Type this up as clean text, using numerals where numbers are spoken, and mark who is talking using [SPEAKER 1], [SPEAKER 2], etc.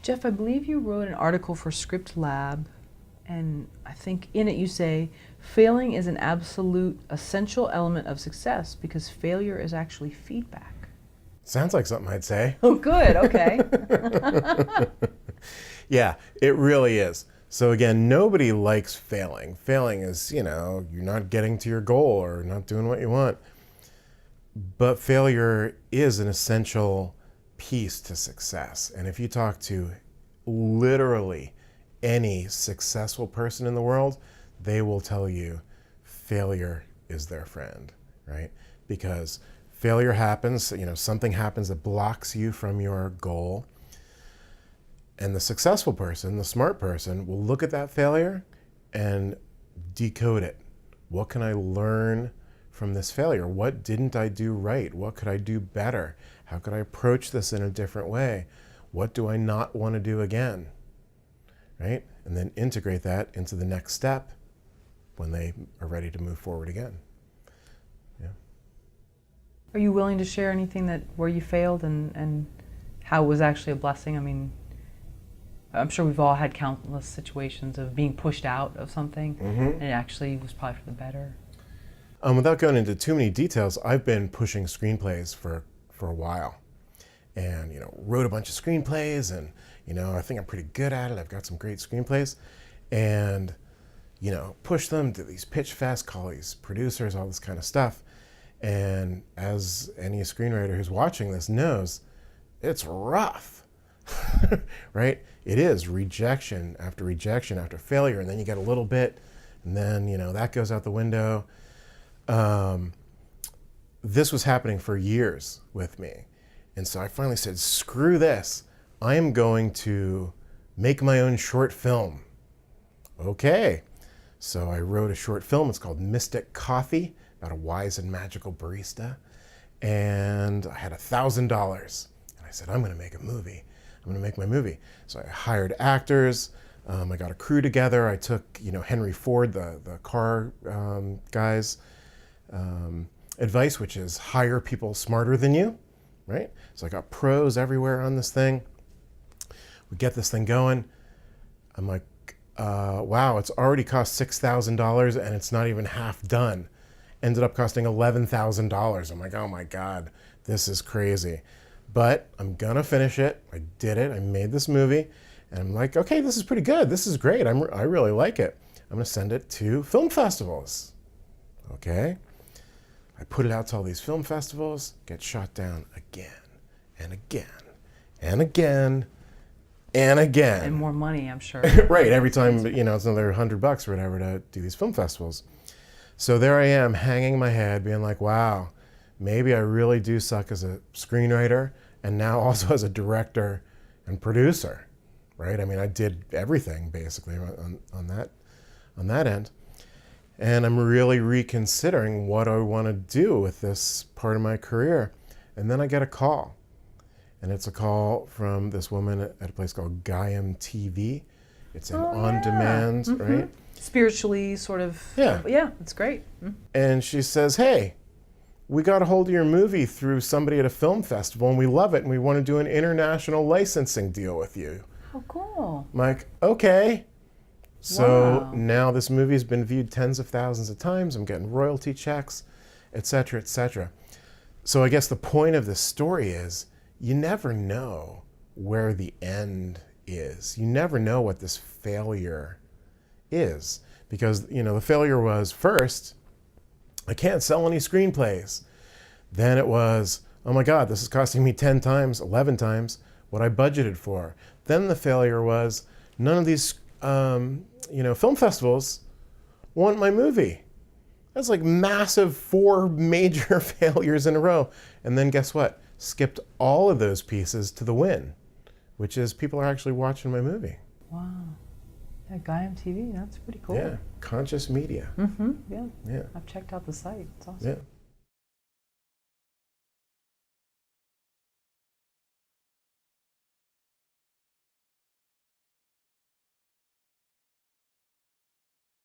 [SPEAKER 1] Jeff, I believe you wrote an article for Script Lab, and I think in it you say, failing is an absolute essential element of success because failure is actually feedback.
[SPEAKER 2] Sounds like something I'd say.
[SPEAKER 1] Oh, good, okay.
[SPEAKER 2] Yeah, it really is. So again, nobody likes failing. Failing is, you're not getting to your goal or not doing what you want. But failure is an essential piece to success. And if you talk to literally any successful person in the world, they will tell you failure is their friend, right? Because failure happens, something happens that blocks you from your goal. And the successful person, the smart person, will look at that failure and decode it. What can I learn from this failure? What didn't I do right? What could I do better? How could I approach this in a different way? What do I not want to do again? Right? And then integrate that into the next step when they are ready to move forward again. Yeah.
[SPEAKER 1] Are you willing to share anything where you failed and how it was actually a blessing? I mean, I'm sure we've all had countless situations of being pushed out of something, and it actually was probably for the better.
[SPEAKER 2] Without going into too many details, I've been pushing screenplays for a while, and wrote a bunch of screenplays, and I think I'm pretty good at it. I've got some great screenplays, and push them to these pitch fests, call these producers, all this kind of stuff. And as any screenwriter who's watching this knows, it's rough. Right? It is rejection after failure, and then you get a little bit, and then that goes out the window. This was happening for years with me, and so I finally said, screw this, I am going to make my own short film. Okay, so I wrote a short film. It's called Mystic Coffee, about a wise and magical barista, and I had $1,000, and I said, I'm going to make a movie. I'm going to make my movie. So I hired actors. I got a crew together. I took, Henry Ford, the car guy's advice, which is hire people smarter than you, right? So I got pros everywhere on this thing. We get this thing going. I'm like, wow, it's already cost $6,000 and it's not even half done. Ended up costing $11,000. I'm like, oh my God, this is crazy. But I'm gonna finish it. I did it. I made this movie, and I'm like, okay, this is pretty good. This is great. I really like it. I'm gonna send it to film festivals. Okay. I put it out to all these film festivals. Get shot down again and again and again and again.
[SPEAKER 1] And more money, I'm sure.
[SPEAKER 2] Right. Every time, it's another $100 or whatever to do these film festivals. So there I am, hanging my head, being like, wow, maybe I really do suck as a screenwriter and now also as a director and producer, right? I mean, I did everything basically on that end. And I'm really reconsidering what I want to do with this part of my career. And then I get a call. And it's a call from this woman at a place called Gaiam TV. It's an on-demand, right?
[SPEAKER 1] Spiritually sort of. Yeah, it's great.
[SPEAKER 2] And she says, hey, we got a hold of your movie through somebody at a film festival, and we love it, and we want to do an international licensing deal with you.
[SPEAKER 1] Oh, cool.
[SPEAKER 2] I'm like, okay. So now this movie has been viewed tens of thousands of times. I'm getting royalty checks, et cetera, et cetera. So I guess the point of this story is you never know where the end is. You never know what this failure is. Because, the failure was first, I can't sell any screenplays. Then it was, oh my God, this is costing me 10 times, 11 times what I budgeted for. Then the failure was, none of these film festivals want my movie. That's like massive 4 major failures in a row. And then guess what? Skipped all of those pieces to the win, which is people are actually watching my movie.
[SPEAKER 1] Wow. Yeah, Gaiam TV, that's pretty cool.
[SPEAKER 2] Yeah, conscious media.
[SPEAKER 1] Yeah.
[SPEAKER 2] Yeah.
[SPEAKER 1] I've checked out the site. It's awesome.
[SPEAKER 2] Yeah.